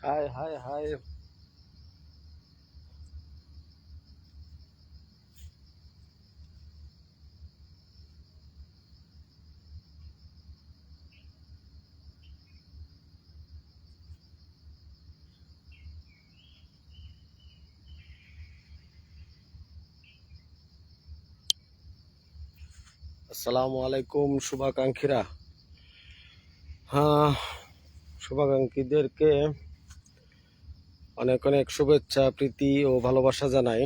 High high high. আসসালামু আলাইকুম শুভাকাঙ্ক্ষীরা। হ্যাঁ, শুভাকাঙ্ক্ষীদেরকে অনেক অনেক শুভেচ্ছা, প্রীতি ও ভালোবাসা জানাই।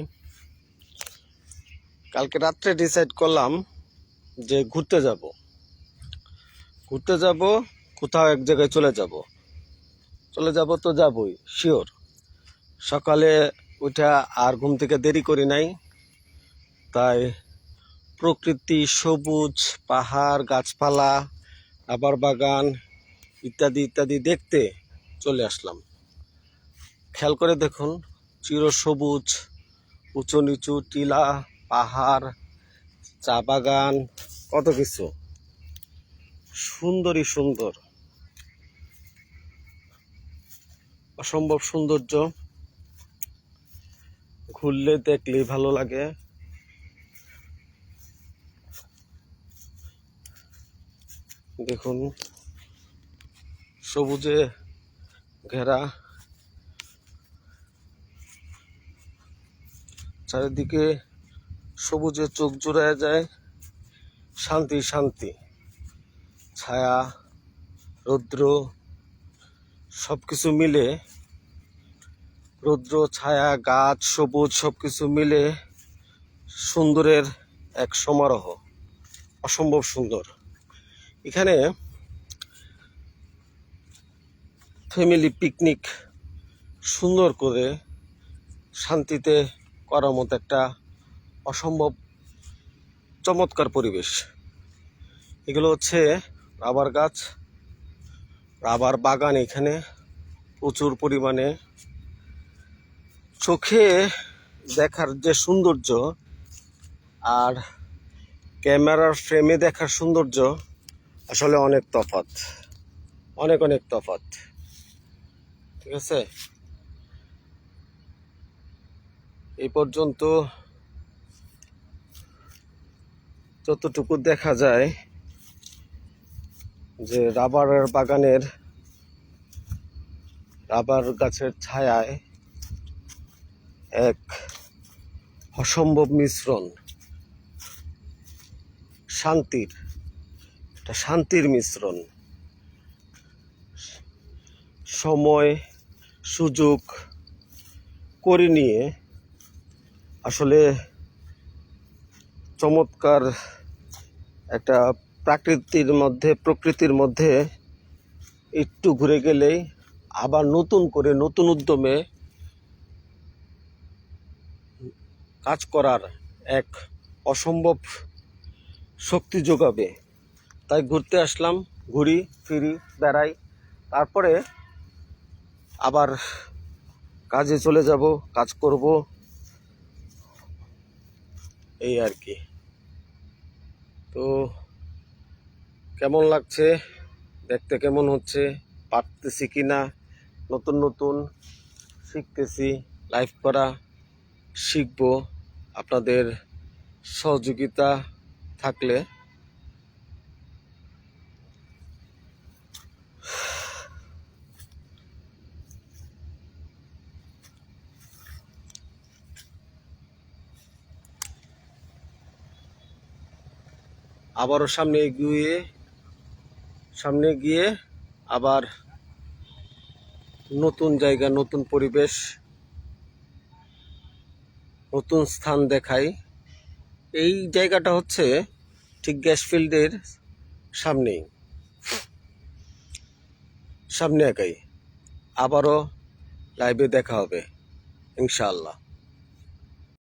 কালকে রাত্রে ডিসাইড করলাম যে ঘুরতে যাব, কোথাও এক জায়গায় চলে যাব তো যাবই শিওর। সকালে উঠা আর ঘুম থেকে দেরি করি নাই, তাই প্রকৃতি, সবুজ, পাহাড়, গাছপালা, রাবার বাগান ইত্যাদি ইত্যাদি দেখতে চলে আসলাম। খেয়াল করে দেখুন, চিরসবুজ, উঁচু নিচু টিলা, পাহাড়, চা বাগান, কত কিছু সুন্দরই সুন্দর, অসম্ভব সৌন্দর্য। ঘুরলে দেখলেই ভালো লাগে। দেখুন, সবুজে ঘেরা, চারিদিকে সবুজে চোখ জুড়ায় যায়। শান্তি শান্তি, ছায়া, রৌদ্র সবকিছু মিলে, রৌদ্র, ছায়া, গাছ, সবুজ সবকিছু মিলে সুন্দরের এক সমারোহ, অসম্ভব সুন্দর। এখানে ফ্যামিলি পিকনিক সুন্দর করে শান্তিতে করার মতো একটা অসম্ভব চমৎকার পরিবেশ। এগুলো হচ্ছে রাবার গাছ, রাবার বাগান। এখানে প্রচুর পরিমাণে চোখে দেখার যে সৌন্দর্য আর ক্যামেরার ফ্রেমে দেখার সৌন্দর্য আসলে অনেক তফাৎ, অনেক অনেক তফাৎ। ঠিক আছে, এই পর্যন্ত যতটুকু দেখা যায় যে রাবারের বাগানের, রাবার গাছের ছায়ায় এক অসম্ভব মিশ্রণ, শান্তির, একটা শান্তির মিশ্রণ। সময় সুযোগ করে নিয়ে আসলে চমৎকার একটা প্রকৃতির মধ্যে একটু ঘুরে গেলেই আবার নতুন করে নতুন উদ্যমে কাজ করার এক অসম্ভব শক্তি যোগাবে। তাই ঘুরতে আসলাম, ঘুরি ফিরি বেড়াই, তারপরে আবার কাজে চলে যাব, কাজ করব, এই আর কি। তো কেমন লাগছে, দেখতে কেমন হচ্ছে, পারতেছি কি না, নতুন নতুন শিখতেছি, লাইভ করা শিখবো আপনাদের সহযোগিতা থাকলে। আবারও সামনে গিয়ে আবার নতুন জায়গা, নতুন পরিবেশ, নতুন স্থান দেখাই। এই জায়গাটা হচ্ছে ঠিক গ্যাস ফিল্ডের সামনে একাই। আবারও লাইভে দেখা হবে ইনশাআল্লাহ।